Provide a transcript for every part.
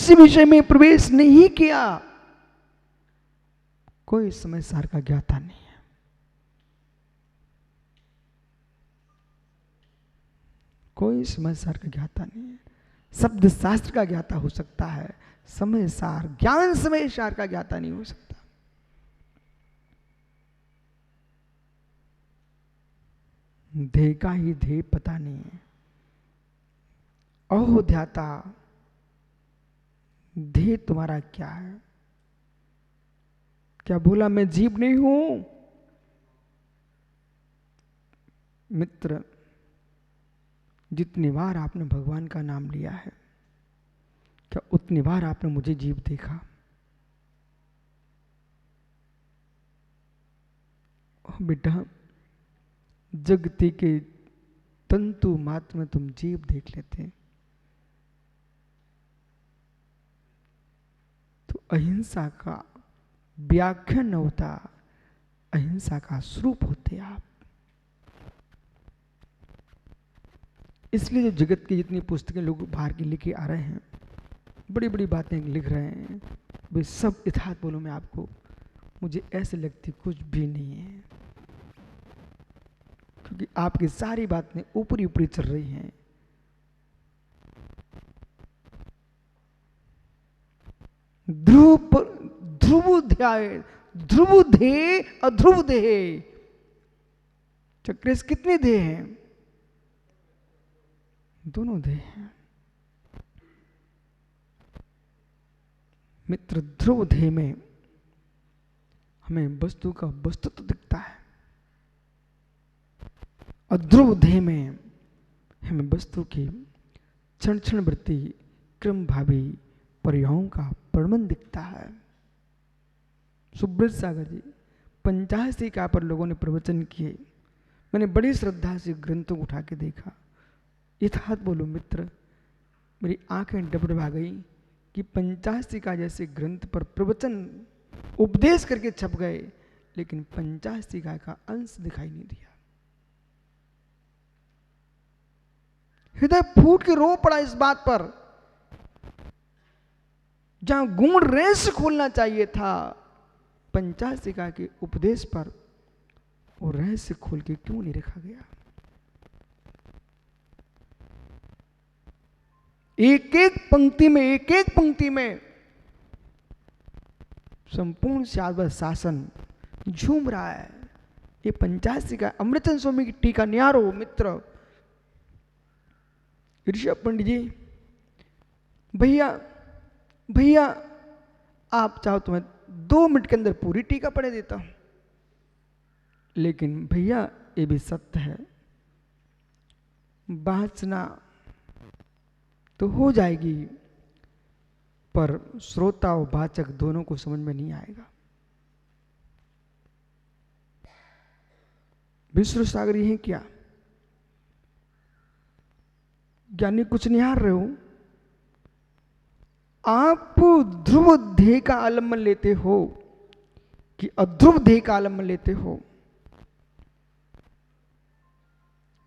किसी विषय में प्रवेश नहीं किया, कोई समय सार का ज्ञाता नहीं है। कोई समय सार का ज्ञाता नहीं है। शब्द शास्त्र का ज्ञाता हो सकता है, समय सार ज्ञान समय सार का ज्ञाता नहीं हो सकता। ध्येय का ही ध्येय पता नहीं है। अहो ध्याता, ध्येय तुम्हारा क्या है? क्या बोला मैं जीव नहीं हूं? मित्र, जितनी बार आपने भगवान का नाम लिया है, क्या उतनी बार आपने मुझे जीव देखा? बेटा, जगती के तंतु मात्र में तुम जीव देख लेते तो अहिंसा का व्याख्यान न होता, अहिंसा का स्वरूप होते आप। इसलिए जो जगत की जितनी पुस्तकें लोग बाहर की लिखे आ रहे हैं, बड़ी बड़ी बातें लिख रहे हैं, वे सब यथार्थ बोलूं मैं आपको, मुझे ऐसे लगती कुछ भी नहीं है, क्योंकि आपकी सारी बातें ऊपरी ऊपरी चल रही हैं। ध्रुव ध्याय, ध्रुव ध्येय, अध्रुव ध्येय। चक्रेश कितने ध्येय हैं? दोनों ध्येय हैं। मित्र, ध्रुव ध्येय में हमें वस्तु का वस्तुत्व दिखता है, और ध्रुव ध्येय में हमें वस्तु की क्षण क्षण वृत्ति क्रम भावी पर्यायों का प्रमाण दिखता है। सुब्रत सागर जी 85 का पर लोगों ने प्रवचन किए, मैंने बड़ी श्रद्धा से ग्रंथों को उठा के देखा। यथार्थ बोलो मित्र, मेरी आंखें डबडबा गई कि 85 का जैसे ग्रंथ पर प्रवचन उपदेश करके छप गए, लेकिन 85 का अंश दिखाई नहीं दिया। हृदय फूट के रो पड़ा इस बात पर। जहां गुण रहस्य खोलना चाहिए था, 85 के उपदेश पर वो रहस्य खोल के क्यों नहीं रखा गया? एक एक पंक्ति में संपूर्ण शाश्वत शासन झूम रहा है। ये 85 का अमृतचंद स्वामी की टीका निहारो मित्र। ऋषभ पंडित जी, भैया आप चाहो तो मैं 2 मिनट के अंदर पूरी टीका पढ़े देता हूं, लेकिन भैया ये भी सत्य है, वासना तो हो जाएगी, पर श्रोता और वाचक दोनों को समझ में नहीं आएगा। विश्व सागर ये क्या? ज्ञानी कुछ निहार रहे हो, आप ध्रुव ध्येय का आलम्बन लेते हो कि अध्रुव ध्येय का आलम्बन लेते हो?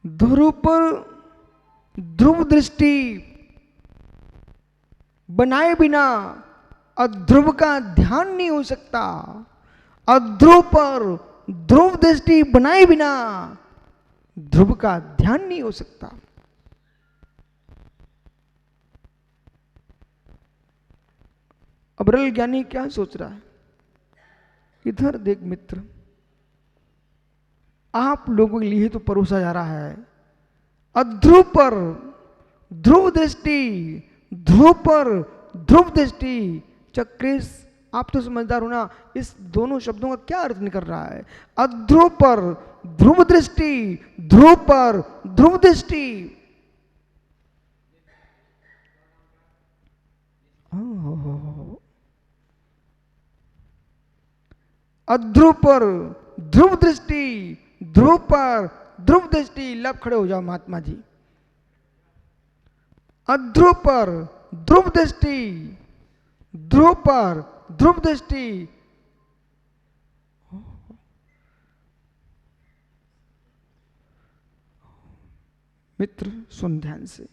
ध्रुव पर ध्रुव दृष्टि बनाए बिना अध्रुव का ध्यान नहीं हो सकता। अध्रुव पर ध्रुव दृष्टि बनाए बिना ध्रुव का ध्यान नहीं हो सकता। अबरल ज्ञानी क्या सोच रहा है? इधर देख मित्र, आप लोगों के लिए तो परोसा जा रहा है अध्रुव पर ध्रुव दृष्टि, ध्रुव पर ध्रुव दृष्टि। चक्रेश, आप तो समझदार हो ना, इस दोनों शब्दों का क्या अर्थ निकल रहा है? अध्रुव पर ध्रुव दृष्टि, ध्रुव पर ध्रुव दृष्टि। अध्रुव पर ध्रुव दृष्टि, ध्रुव पर ध्रुव दृष्टि। लब खड़े हो जाओ महात्मा जी। अध्रुव पर ध्रुव दृष्टि, ध्रुव पर ध्रुव दृष्टि। मित्र सुन ध्यान से,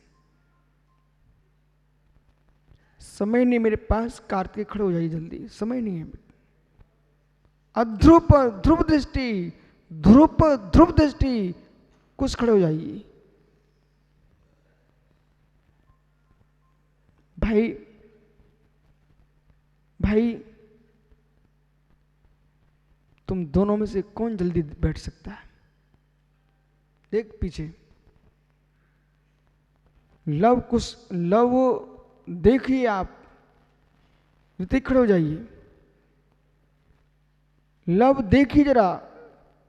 समय नहीं मेरे पास, कार्तिक खड़े हो जाइए जल्दी, समय नहीं है। अध्रुव पर ध्रुव दृष्टि, ध्रुव पर ध्रुव दृष्टि, कुछ खड़े हो जाइए। भाई भाई तुम दोनों में से कौन जल्दी बैठ सकता है? देख पीछे, लव कुछ लव देखिए आप, ऋतिक खड़े हो जाइए। लव देखिए जरा,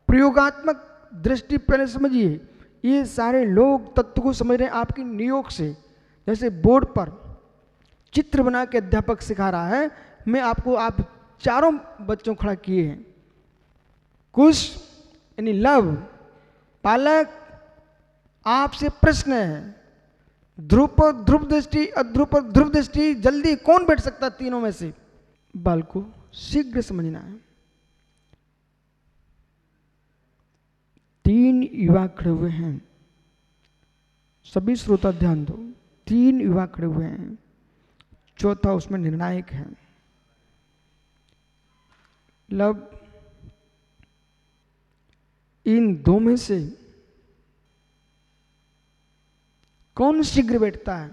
प्रयोगात्मक दृष्टि पहले समझिए। ये सारे लोग तत्व को समझ रहे हैं आपकी नियोग से। जैसे बोर्ड पर चित्र बना के अध्यापक सिखा रहा है, मैं आपको, आप चारों बच्चों खड़ा किए हैं। कुश यानी लव, पालक आपसे प्रश्न है, ध्रुव पर ध्रुव दृष्टि, अध्रुव पर ध्रुव दृष्टि, जल्दी कौन बैठ सकता तीनों में से? बाल को शीघ्र समझना है। 3 युवा खड़े हुए हैं, सभी श्रोता ध्यान दो। 3 युवा खड़े हुए हैं, चौथा उसमें निर्णायक है। लव इन दो में से कौन शीघ्र बैठता है,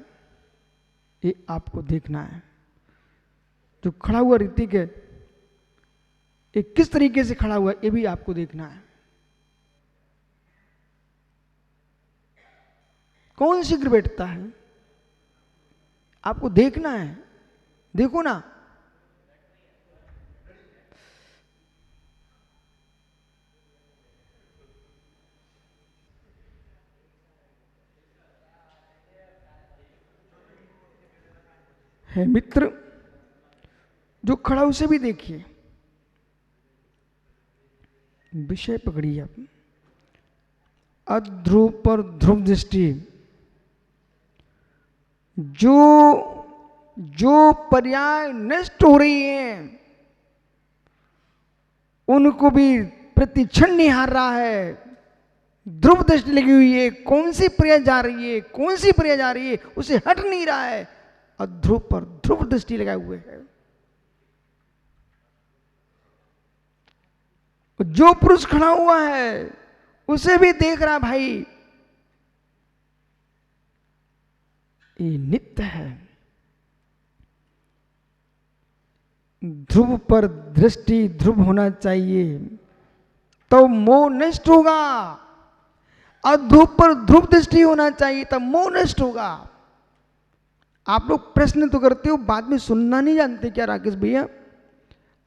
ये आपको देखना है। जो खड़ा हुआ ऋतिक है, ये किस तरीके से खड़ा हुआ, ये भी आपको देखना है। कौन शीघ्र बैठता है आपको देखना है। देखो ना, है मित्र जो खड़ा, उसे भी देखिए। विषय पकड़िए आप। अध्रुव पर ध्रुव दृष्टि, जो जो पर्याय नष्ट हो रही हैं उनको भी प्रतिक्षण निहार रहा है। ध्रुव दृष्टि लगी हुई है, कौन सी पर्याय जा रही है, कौन सी पर्याय जा रही है, उसे हट नहीं रहा है। अध्रुव पर ध्रुव दृष्टि लगाए हुए है। जो पुरुष खड़ा हुआ है उसे भी देख रहा भाई, ये नित्य है। ध्रुव पर दृष्टि ध्रुव होना चाहिए, तो मोह नष्ट होगा। अध्रुव पर ध्रुव दृष्टि होना चाहिए, तब मोह नष्ट होगा। आप लोग प्रश्न तो करते हो, बाद में सुनना नहीं जानते क्या राकेश भैया?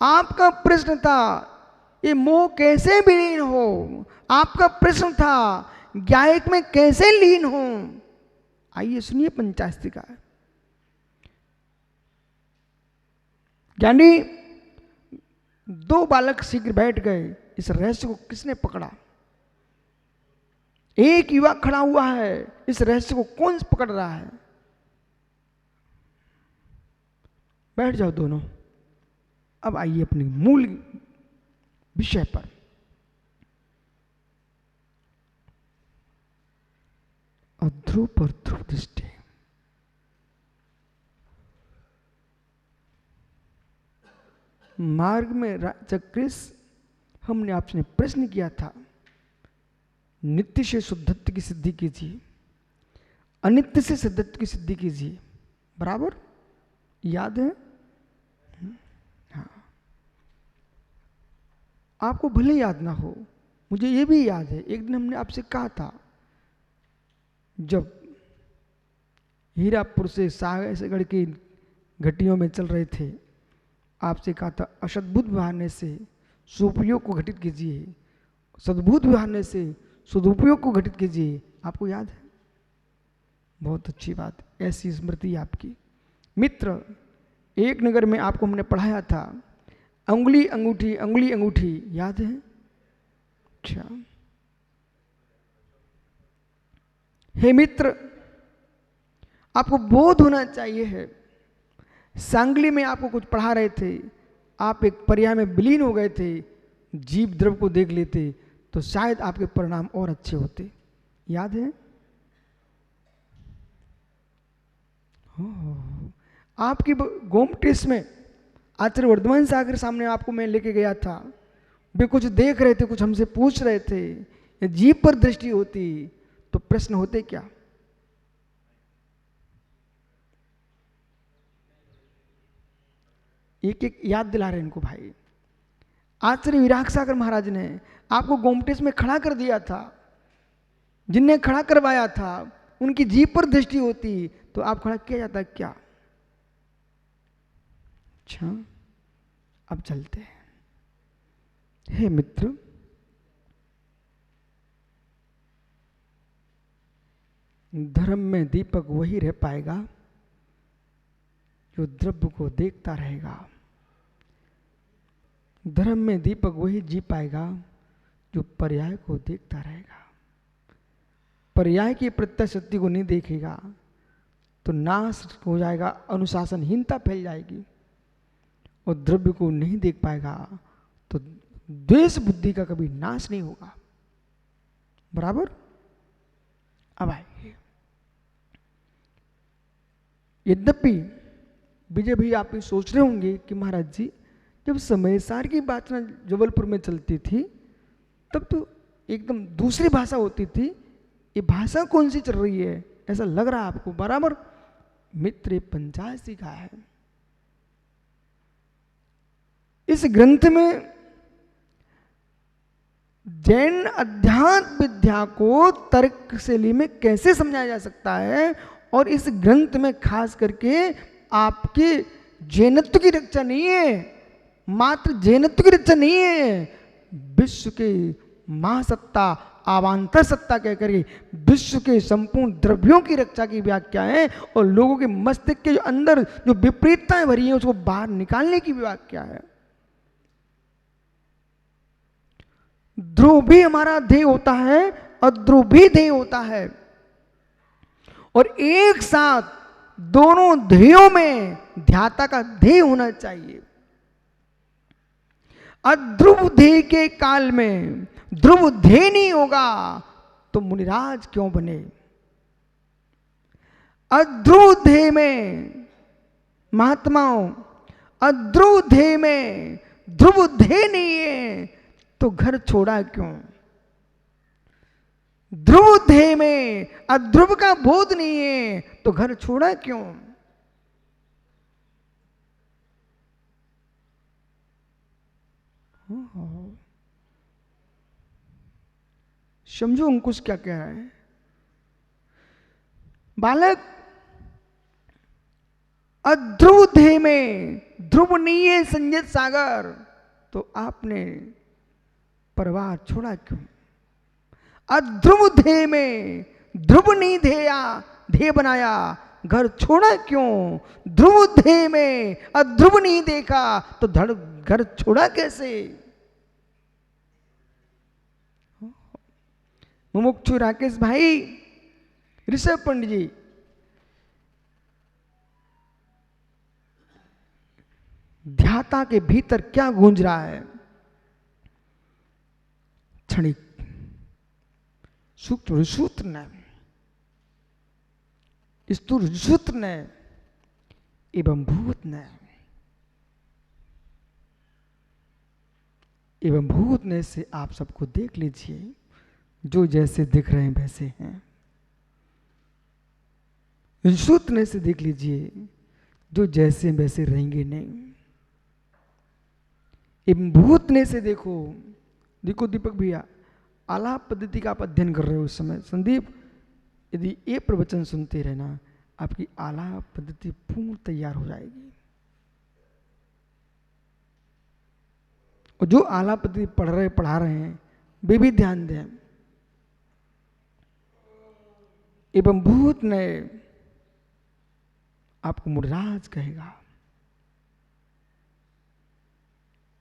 आपका प्रश्न था ये मोह कैसे विलीन हो, आपका प्रश्न था ज्ञायक में कैसे लीन हो। आइए सुनिए पंचास्त्रिका। ज्ञानी 2 बालक शीघ्र बैठ गए। इस रहस्य को किसने पकड़ा? एक युवा खड़ा हुआ है, इस रहस्य को कौन पकड़ रहा है? बैठ जाओ दोनों। अब आइए अपनी मूल विषय पर। अध्रुव पर ध्रुव दृष्टि। मार्ग में चक्रिस हमने आपसे प्रश्न किया था, नित्य से शुद्धत्व की सिद्धि कीजिए, अनित्य से सिद्धत्व की सिद्धि कीजिए। बराबर याद है? हाँ, आपको भले याद ना हो, मुझे ये भी याद है। एक दिन हमने आपसे कहा था, जब हीरापुर से सागरगढ़ की घटियों में चल रहे थे, आपसे कहा था असद्भुत बहाने से सुपयोग को घटित कीजिए, सद्भुत बहाने से सदुपयोग को घटित कीजिए। आपको याद है? बहुत अच्छी बात, ऐसी स्मृति आपकी। मित्र, एक नगर में आपको हमने पढ़ाया था, अंगुली अंगूठी अंगुली अंगूठी, याद है? अच्छा, हे मित्र, आपको बोध होना चाहिए है। सांगली में आपको कुछ पढ़ा रहे थे, आप एक पर्याय में विलीन हो गए थे, जीव द्रव को देख लेते तो शायद आपके परिणाम और अच्छे होते। याद है? आपकी गोमटेश में आचार्य वर्धमान सागर सामने आपको मैं लेके गया था, वे कुछ देख रहे थे, कुछ हमसे पूछ रहे थे, या जीव पर दृष्टि होती तो प्रश्न होते क्या? एक एक याद दिला रहे इनको भाई। आचार्य विराग सागर महाराज ने आपको गोमटेश में खड़ा कर दिया था, जिनने खड़ा करवाया था उनकी जीभ पर दृष्टि होती तो आप खड़ा किया जाता क्या? अच्छा, अब चलते हैं। हे मित्र, धर्म में दीपक वही रह पाएगा जो द्रव्य को देखता रहेगा। धर्म में दीपक वही जी पाएगा जो पर्याय को देखता रहेगा। पर्याय की प्रत्यक्ष सत्य को नहीं देखेगा तो नाश हो जाएगा, अनुशासनहीनता फैल जाएगी। और द्रव्य को नहीं देख पाएगा तो द्वेष बुद्धि का कभी नाश नहीं होगा। बराबर? अब आइए, यद्यपि विजय भाई आप ये सोच रहे होंगे कि महाराज जी, जब समय सार की बात ना जबलपुर में चलती थी तब तो एकदम दूसरी भाषा होती थी, ये भाषा कौन सी चल रही है ऐसा लग रहा है आपको? बराबर मित्र पंचायती का है। इस ग्रंथ में जैन अध्यात्म विद्या को तर्क शैली में कैसे समझाया जा सकता है, और इस ग्रंथ में खास करके आपके जैनत्व की रक्षा नहीं है, मात्र जैनत्व की रक्षा नहीं है, विश्व के महासत्ता अवान्तर सत्ता कह करके विश्व के संपूर्ण द्रव्यों की रक्षा की व्याख्या है, और लोगों के मस्तिष्क के अंदर जो विपरीतताएं भरी हैं उसको बाहर निकालने की व्याख्या है। ध्रुव भी हमारा ध्येय होता है, अध्रुव भी ध्येय होता है, और एक साथ दोनों ध्येयों में ध्याता का ध्येय होना चाहिए। अध्रुव ध्येय के काल में ध्रुव ध्येय नहीं होगा तो मुनिराज क्यों बने? अध्रुव ध्येय में महात्माओं, अध्रुव ध्येय में ध्रुव ध्येय नहीं है तो घर छोड़ा क्यों? ध्रुव ध्येय में अध्रुव का बोध नहीं है तो घर छोड़ा क्यों? समझो अंकुश क्या कह रहा है। बालक, अध्रुव ध्येय में ध्रुव नहीं है संजय सागर तो आपने परिवार छोड़ा क्यों? अध्रुव ध्येय में ध्रुव नहीं ध्येय बनाया, घर छोड़ा क्यों? ध्रुव ध्येय में अध्रुव नहीं देखा तो घर छोड़ा कैसे? मुमुक्षु राकेश भाई, ऋषभ पंडित जी, ध्याता के भीतर क्या गूंज रहा है? क्षणिक सूक्ष्म सूत्र न स्थूल सूत्र न एवं भूत न, एवं भूत न से आप सबको देख लीजिए, जो जैसे दिख रहे हैं वैसे हैं। सूत्र से देख लीजिए, जो जैसे वैसे रहेंगे नहीं। एवं भूत ने से देखो, देखो दीपक भैया, आलाप पद्धति का आप अध्ययन कर रहे हो उस समय, संदीप यदि ये प्रवचन सुनते रहना आपकी आलाप पद्धति पूर्ण तैयार हो जाएगी। और जो आलाप पद्धति पढ़ा रहे हैं वे भी ध्यान दें। एवं भूत ने आपको मुनिराज कहेगा,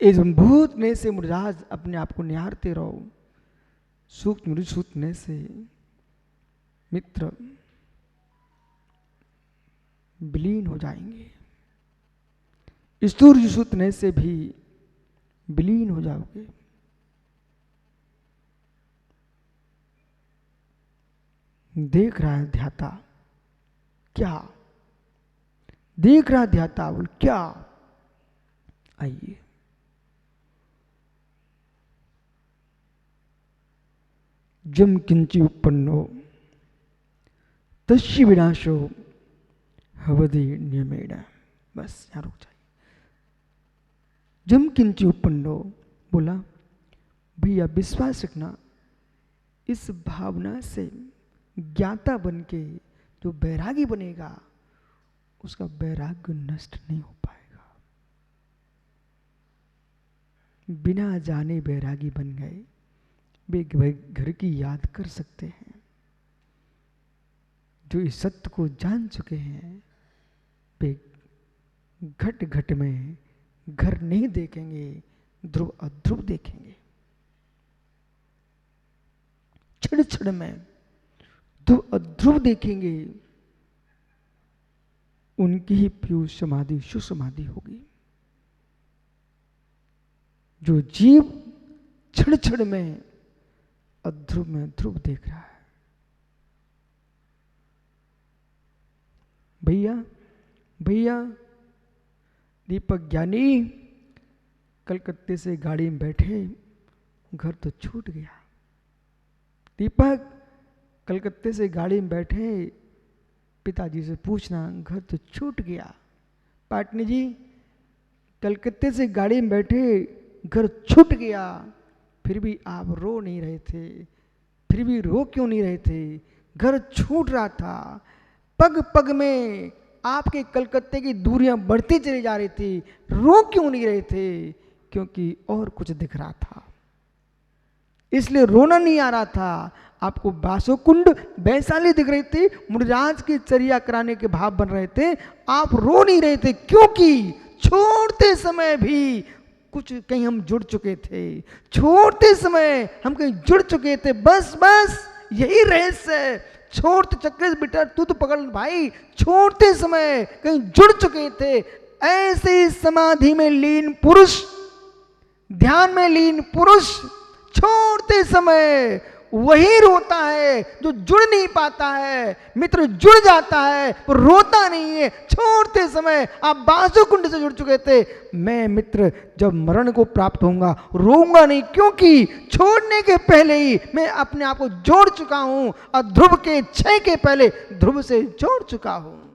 एवं भूत ने से मुनिराज अपने आप को निहारते रहो। सूक्ष्म सूत्र से मित्र विलीन हो जाएंगे, स्थूल सूत्र से भी विलीन हो जाओगे। देख रहा है ध्याता क्या? देख रहा ध्याता, बोल क्या? आइए। जम किंची उत्पन्नो तस्य विनाशो हवदि नियमेन। बस यहाँ रुक जाइए। जम किंची उत्पन्नो, बोला भैया विश्वास रखना, इस भावना से ज्ञाता बन के जो बैरागी बनेगा उसका वैराग्य नष्ट नहीं हो पाएगा। बिना जाने बैरागी बन गए, वे घर की याद कर सकते हैं। जो इस सत्य को जान चुके हैं वे घट घट में घर नहीं देखेंगे, ध्रुव अध्रुव देखेंगे। क्षण क्षण में ध्रुव अध्रुव देखेंगे। उनकी ही पीयूष समाधि सुसमाधि होगी। जो जीव क्षण क्षण में अध्रुव में ध्रुव देख रहा है। भैया भैया दीपक ज्ञानी कलकत्ते से गाड़ी में बैठे, घर तो छूट गया। दीपक कलकत्ते से गाड़ी में बैठे, पिताजी से पूछना, घर तो छूट गया। पाटनी जी कलकत्ते से गाड़ी में बैठे, घर छूट गया, फिर भी आप रो नहीं रहे थे। फिर भी रो क्यों नहीं रहे थे? घर छूट रहा था। पग पग में आपके कलकत्ते की दूरियां बढ़ती चली जा रही थी, रो क्यों नहीं रहे थे? क्योंकि और कुछ दिख रहा था, इसलिए रोना नहीं आ रहा था। आपको बासोकुंड वैशाली दिख रही थी, मुनिराज की चर्या कराने के भाव बन रहे थे, आप रो नहीं रहे थे क्योंकि छोड़ते समय भी कुछ कहीं हम जुड़ चुके थे। छोड़ते समय हम कहीं जुड़ चुके थे। बस बस यही रहस्य है। छोड़ते चक्कर बेटा तू तो पकड़ भाई, छोड़ते समय कहीं जुड़ चुके थे। ऐसे समाधि में लीन पुरुष, ध्यान में लीन पुरुष छोड़ते समय वही रोता है जो जुड़ नहीं पाता है। मित्र जुड़ जाता है वो रोता नहीं है। छोड़ते समय आप बासुकुंड से जुड़ चुके थे। मैं मित्र जब मरण को प्राप्त होऊंगा रोऊंगा नहीं, क्योंकि छोड़ने के पहले ही मैं अपने आप को जोड़ चुका हूं और ध्रुव के क्षय के पहले ध्रुव से जोड़ चुका हूं।